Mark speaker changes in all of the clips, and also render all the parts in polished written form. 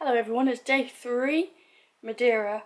Speaker 1: Hello everyone, it's day 3, Madeira.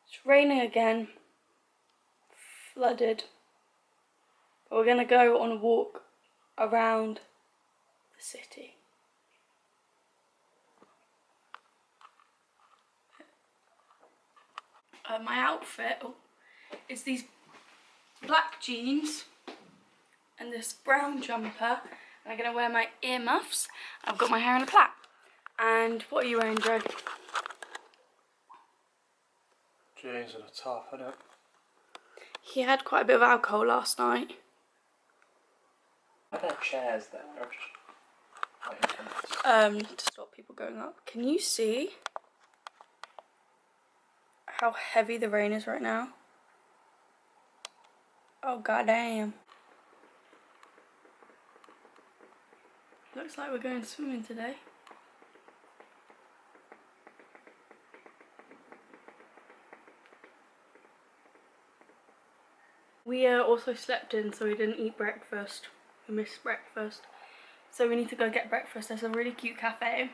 Speaker 1: It's raining again, flooded, but we're going to go on a walk around the city. My outfit is these black jeans and this brown jumper, and I'm going to wear my earmuffs. I've got my hair in a plait. And what are you wearing, Joe?
Speaker 2: Jeans and a top, innit?
Speaker 1: He had quite a bit of alcohol last night.
Speaker 2: Are there chairs there? Or just
Speaker 1: To stop people going up. Can you see how heavy the rain is right now? Oh goddamn. Looks like we're going swimming today. We also slept in, so we didn't eat breakfast. We missed breakfast. So we need to go get breakfast. There's a really cute cafe,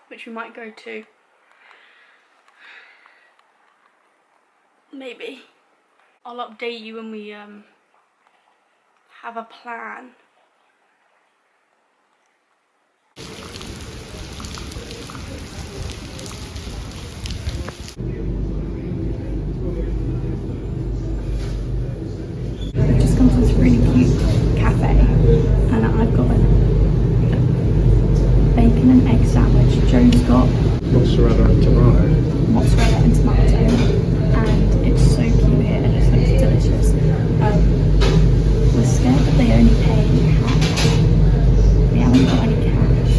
Speaker 1: which we might go to. Maybe. I'll update you when we have a plan. We've just gone to this really cute cafe, and I've got a bacon and egg sandwich. Joe's got
Speaker 2: mozzarella and tomato.
Speaker 1: Mozzarella and tomato, and it's so cute here. It just looks delicious. We're scared that they only pay cash. We haven't got any cash,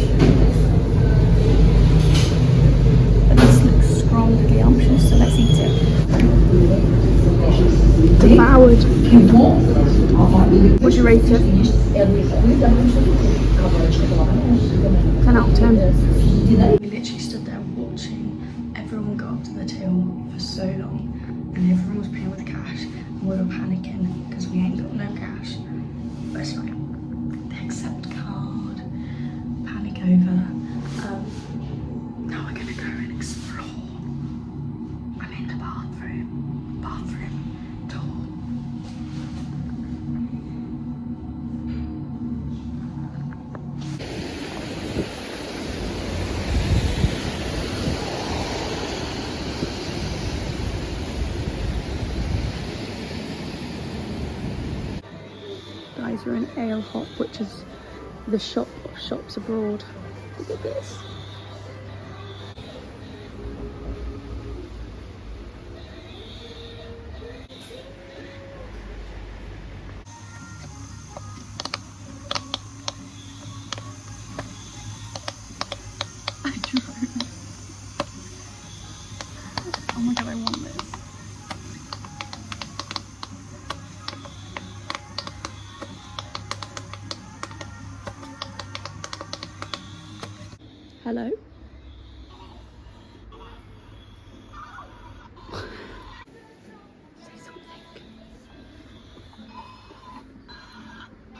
Speaker 1: but this looks scrumptious, so let's eat it. Devoured. Would you rate it? 10 out of 10. We literally stood there watching everyone go up to the till for so long, and everyone was paying with cash, and we were panicking because we ain't got no cash. But it's fine. They accept card. Panic over. Now we're gonna go and explore. I'm in the bathroom. Bathroom tour. Guys, we're in Ale Hop, which is the shop of shops abroad. Look at this. I drove. Oh my god, I want this. Hello? Say something.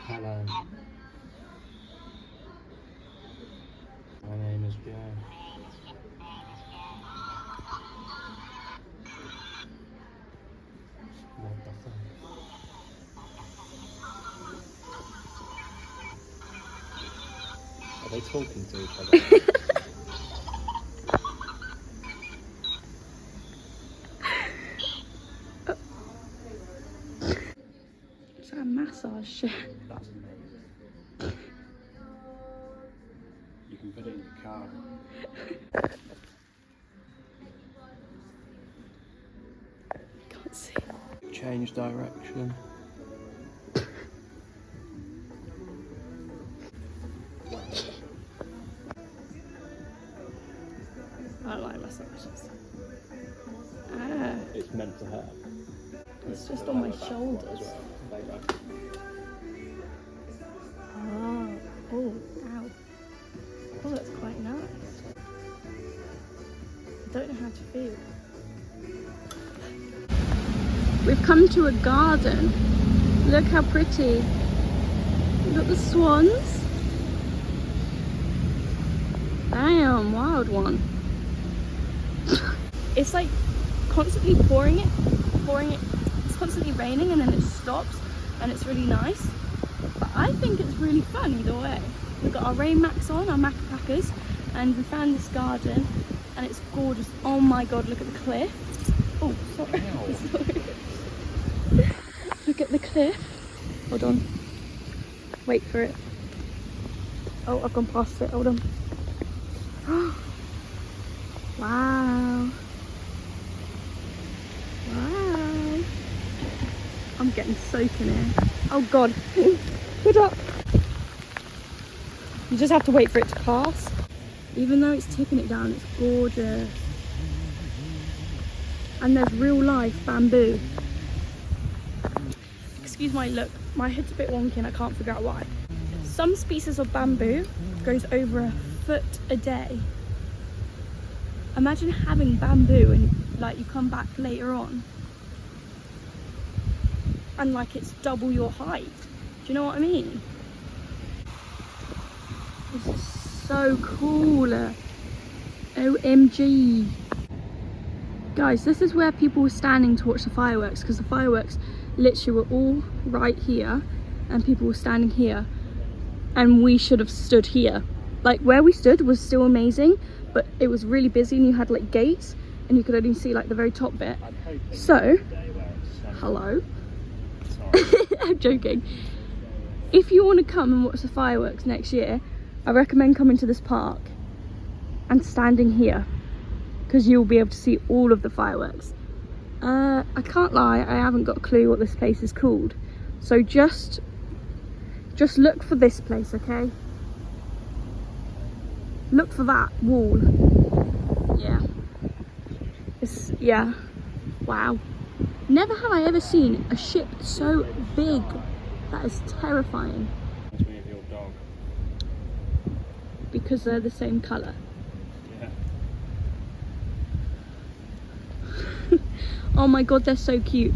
Speaker 2: Hello. My name is Joe. What the fuck? Are they talking to each other?
Speaker 1: Is that a massage shit?
Speaker 2: That's amazing. You can put it in your car.
Speaker 1: Can't see.
Speaker 2: Change direction.
Speaker 1: I don't like massages. Ah,
Speaker 2: It's meant to hurt.
Speaker 1: it's just on my shoulders.
Speaker 2: There you go.
Speaker 1: Oh, oh, ow. Oh, that's quite nice. I don't know how to feel. We've come to a garden. Look how pretty. We've got the swans. loud one. It's like constantly pouring it. It's constantly raining and then it stops and it's really nice. But I think it's really fun either way. We've got our rain macs on, our Macapackers, and we found this garden and it's gorgeous. Oh my god, look at the cliff. Oh, sorry. Sorry. Look at the cliff. Hold on. Wait for it. Oh, I've gone past it. Hold on. Wow. Wow. I'm getting soaking here. Oh god. Good up. You just have to wait for it to pass. Even though it's tipping it down, it's gorgeous. And there's real life bamboo. Excuse my look, my head's a bit wonky and I can't figure out why. Some species of bamboo goes over a foot a day. Imagine having bamboo and like you come back later on and like it's double your height. Do you know what I mean? This is so cool. OMG. Guys, this is where people were standing to watch the fireworks, because the fireworks literally were all right here and people were standing here and we should have stood here. Like where we stood was still amazing, but it was really busy and you had like gates and you could only see like the very top bit. So, hello. I'm joking. If you want to come and watch the fireworks next year, I recommend coming to this park and standing here, because you'll be able to see all of the fireworks. I can't lie, I haven't got a clue what this place is called. So just look for this place, okay? Look for that wall. Yeah. Yeah. Wow. Never have I ever seen a ship so big. That is terrifying.
Speaker 2: Reminds me of your dog.
Speaker 1: Because they're the same colour.
Speaker 2: Yeah.
Speaker 1: Oh my god, they're so cute.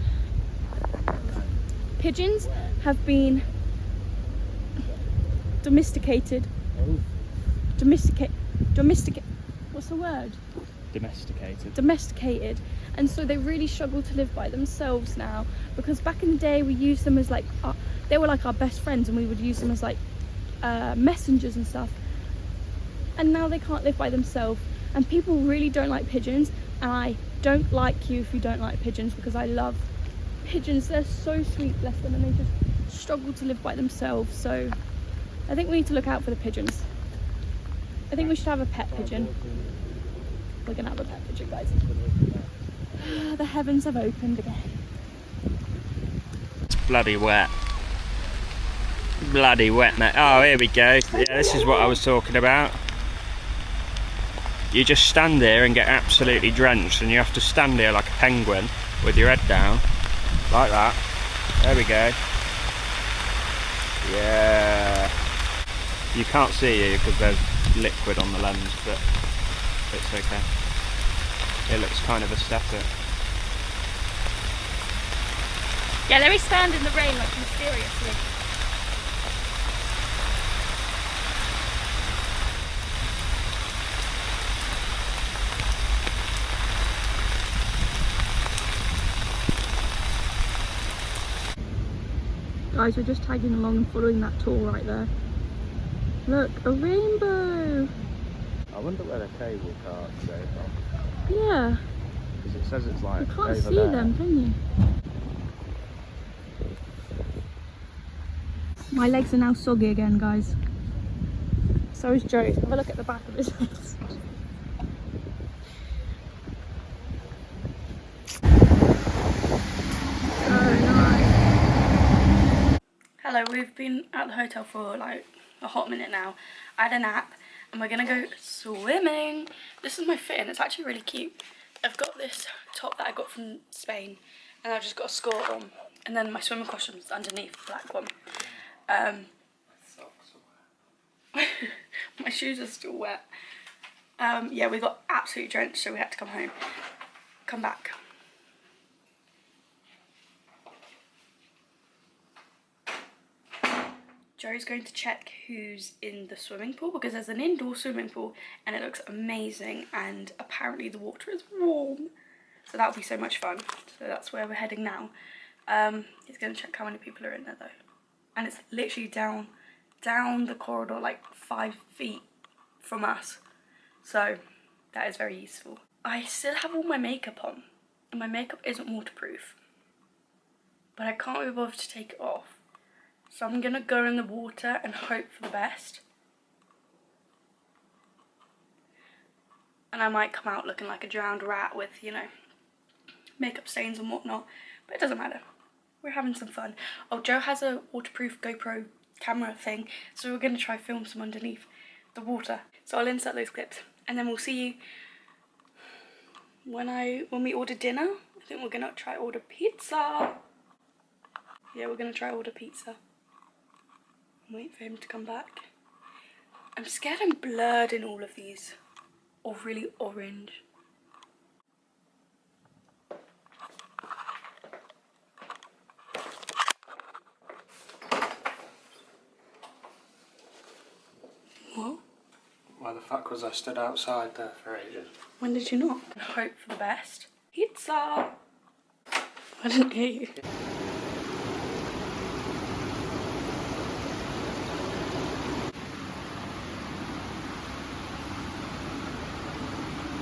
Speaker 1: Pigeons have been domesticated.
Speaker 2: Oh.
Speaker 1: Domesticate. What's the word?
Speaker 2: Domesticated.
Speaker 1: Domesticated. And so they really struggle to live by themselves now, because back in the day we used them as like they were like our best friends and we would use them as like messengers and stuff, and now they can't live by themselves and people really don't like pigeons, and I don't like you if you don't like pigeons, because I love pigeons. They're so sweet, bless them, and they just struggle to live by themselves. So I think we need to look out for the pigeons. I think we should have a pet pigeon. We're gonna have a pet pigeon, guys. The heavens have opened again.
Speaker 2: It's bloody wet. Bloody wet, mate. Oh, here we go. Yeah, this is what I was talking about. You just stand there and get absolutely drenched, and you have to stand there like a penguin with your head down, like that. There we go. Yeah. You can't see you because there's liquid on the lens, but it's okay. It looks kind of aesthetic.
Speaker 1: Yeah, let me stand in the rain like mysteriously. Guys, we're just tagging along and following that tour right there. Look, a rainbow!
Speaker 2: I wonder where the cable cars go from.
Speaker 1: Yeah.
Speaker 2: Because it says it's like
Speaker 1: You can't
Speaker 2: over
Speaker 1: see
Speaker 2: there.
Speaker 1: them, can you? My legs are now soggy again, guys. So is Joe's. Have a look at the back of his legs. So nice. Hello, we've been at the hotel for like a hot minute now. I had a nap and we're gonna go swimming. This is my fit and it's actually really cute. I've got this top that I got from Spain and I've just got a skirt on, and then my swimming costume's underneath, the black one. My shoes are still wet. Yeah, we got absolutely drenched, so we had to come home. Come back. Joe's going to check who's in the swimming pool because there's an indoor swimming pool and it looks amazing, and apparently the water is warm. So that'll be so much fun. So that's where we're heading now. He's going to check how many people are in there though. And it's literally down the corridor, like 5 feet from us. So that is very useful. I still have all my makeup on, and my makeup isn't waterproof. But I can't be bothered to take it off. So I'm going to go in the water and hope for the best. And I might come out looking like a drowned rat with, you know, makeup stains and whatnot. But it doesn't matter. We're having some fun. Oh, Joe has a waterproof GoPro camera thing, so we're going to try film some underneath the water. So I'll insert those clips, and then we'll see you when we order dinner. I think we're going to try order pizza. Yeah, we're going to try order pizza. Wait for him to come back. I'm scared I'm blurred in all of these, or really orange. What?
Speaker 2: Why the fuck was I stood outside there for ages?
Speaker 1: When did you not? Hope for the best. Pizza! I didn't hear you.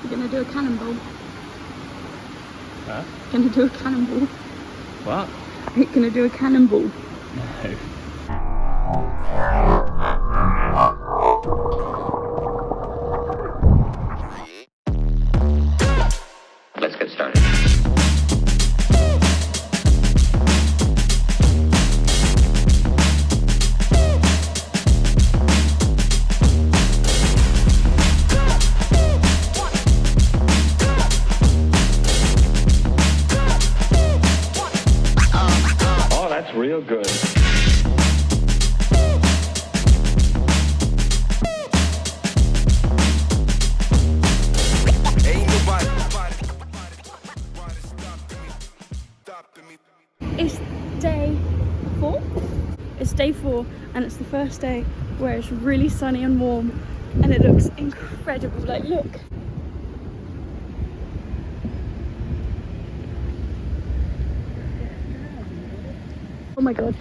Speaker 1: You're gonna do a cannonball.
Speaker 2: Huh?
Speaker 1: Gonna do a cannonball.
Speaker 2: What?
Speaker 1: You're gonna do a cannonball.
Speaker 2: No.
Speaker 3: Let's get started.
Speaker 4: Oh, that's real good.
Speaker 1: It's day 4. It's day 4, and it's the first day where it's really sunny and warm, and it looks incredible. Like, look. Oh my god,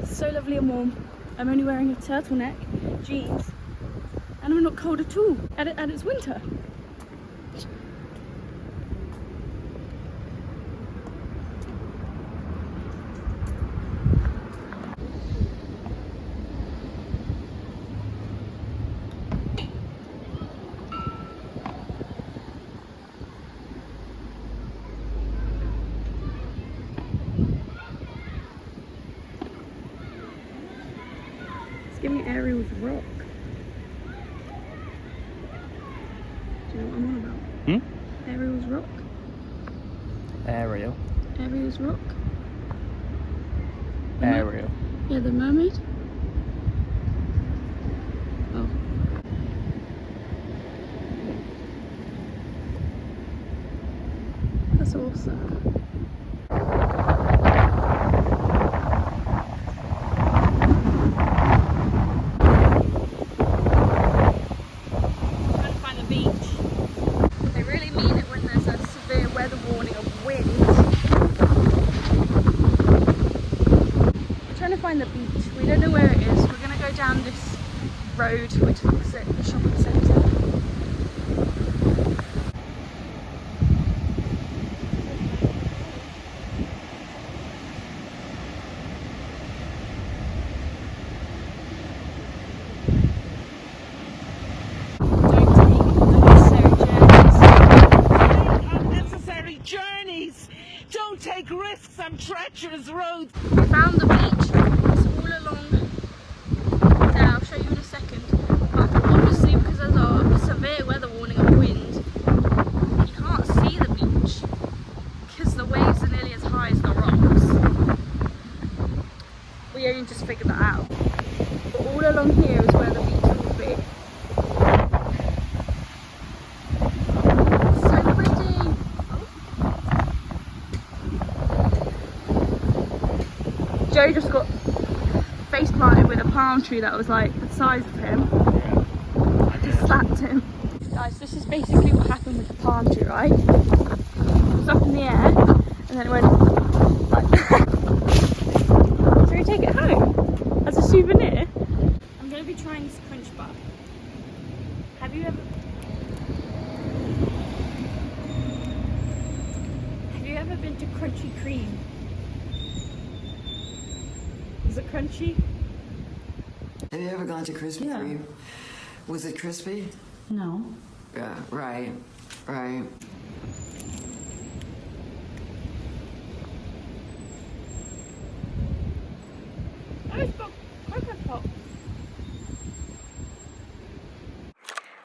Speaker 1: it's so lovely and warm. I'm only wearing a turtleneck, jeans, and I'm not cold at all, and it's winter. It's giving Ariel's rock. Do you know what I'm on about? Ariel's rock.
Speaker 2: Ariel.
Speaker 1: Ariel's rock.
Speaker 2: Ariel.
Speaker 1: Yeah, the mermaid. Oh. That's awesome. Find the beach. We don't know where it is. We're going to go down this road which is opposite the shopping centre.
Speaker 5: Unnecessary journeys. Don't take risks on treacherous roads.
Speaker 1: We found the beach. It's all along there. I'll show you in a second. But obviously, because there's a severe weather warning of wind, you can't see the beach because the waves are nearly as high as the rocks. We only just figured that out. But all along here is where the beach will be. So pretty. Joe just got face planted with a palm tree that was like the size of him. I just slapped him. Guys, this is basically what happened with the palm tree, right? It was up in the air and then it went like So we take it home as a souvenir. I'm going to be trying this crunch bar. Have you ever been to Crunchy Cream? Is it crunchy?
Speaker 6: Have you ever gone to Krispy
Speaker 1: Yeah.
Speaker 6: Kreme? Was it crispy?
Speaker 1: No.
Speaker 6: Yeah, right.
Speaker 1: Oh, it's got coconut pop.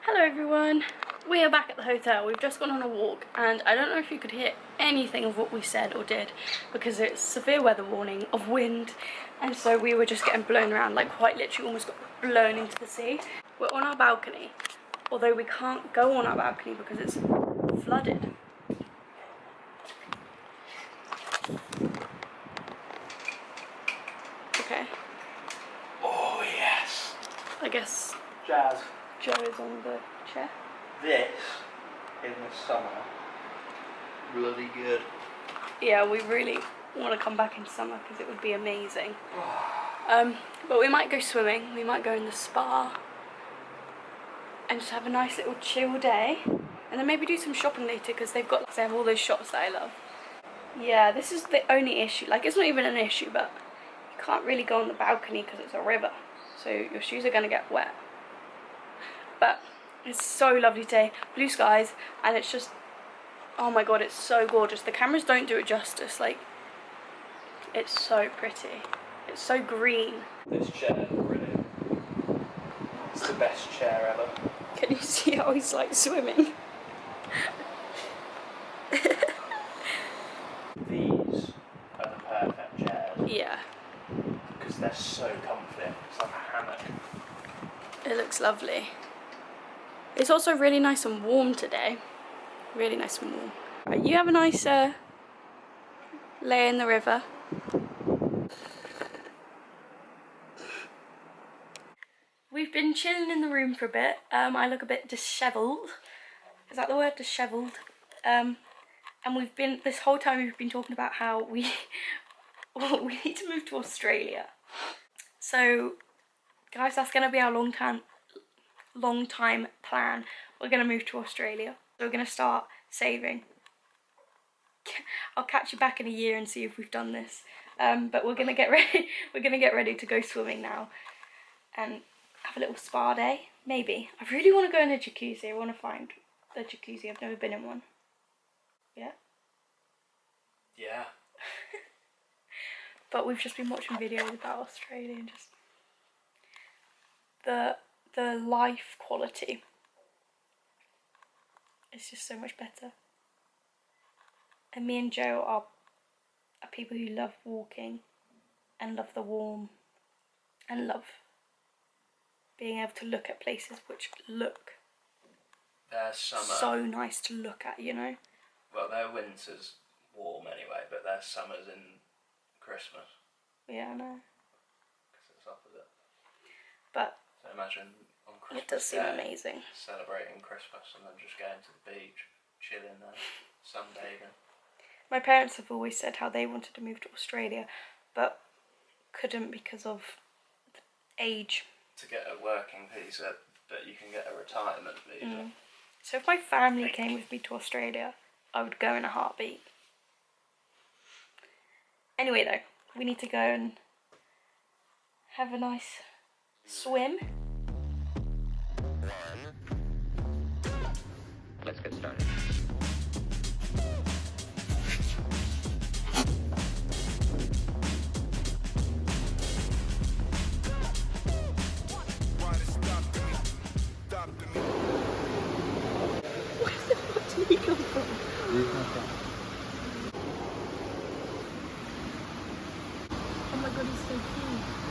Speaker 1: Hello everyone. We are back at the hotel. We've just gone on a walk and I don't know if you could hear anything of what we said or did because it's severe weather warning of wind, and so we were just getting blown around, like quite literally almost got blown into the sea. We're on our balcony, although we can't go on our balcony because it's flooded. Okay.
Speaker 2: Oh yes.
Speaker 1: I guess
Speaker 2: Jazz.
Speaker 1: Joe is on the chair.
Speaker 2: This in the summer, bloody good.
Speaker 1: Yeah, we really want to come back in summer because it would be amazing. But we might go swimming, we might go in the spa and just have a nice little chill day, and then maybe do some shopping later because they have all those shops that I love. Yeah, this is the only issue. Like, it's not even an issue, but you can't really go on the balcony because it's a river, so your shoes are going to get wet. But it's so lovely today, blue skies, and it's just, oh my god, it's so gorgeous. The cameras don't do it justice. Like, it's so pretty. It's so green.
Speaker 2: This chair, brilliant. It's the best chair ever.
Speaker 1: Can you see how he's like swimming?
Speaker 2: These are the perfect chairs
Speaker 1: Yeah,
Speaker 2: because they're so comfy. It's like a hammock.
Speaker 1: it looks lovely. It's also really nice and warm today. Really nice and warm. Right, you have a nice lay in the river. We've been chilling in the room for a bit. I look a bit dishevelled. Is that the word, dishevelled? And we've been, this whole time we've been talking about how we need to move to Australia. So guys, that's going to be our long time plan. We're going to move to Australia. So we're going to start saving. I'll catch you back in a year and see if we've done this. But we're going to get ready. We're going to get ready to go swimming now and have a little spa day. Maybe. I really want to go in a jacuzzi. I want to find a jacuzzi. I've never been in one. Yeah.
Speaker 2: Yeah.
Speaker 1: But we've just been watching videos about Australia and just the life quality is just so much better. And me and Joe are people who love walking and love the warm and love being able to look at places which look
Speaker 2: Their summer.
Speaker 1: so nice to look at, you know?
Speaker 2: Well, their winter's warm anyway, but their summer's in Christmas
Speaker 1: Yeah, I know.
Speaker 2: because it's opposite.
Speaker 1: But
Speaker 2: So imagine on Christmas
Speaker 1: it does seem
Speaker 2: Day,
Speaker 1: amazing.
Speaker 2: celebrating Christmas and then just going to the beach, chilling there, sunbathing.
Speaker 1: My parents have always said how they wanted to move to Australia, but couldn't because of age.
Speaker 2: To get a working visa, but you can get a retirement visa.
Speaker 1: So if my family came with me to Australia, I would go in a heartbeat. Anyway though, we need to go and have a nice swim.
Speaker 3: Let's get started.
Speaker 1: Where the fuck did he come from? Oh my god, he's so cute.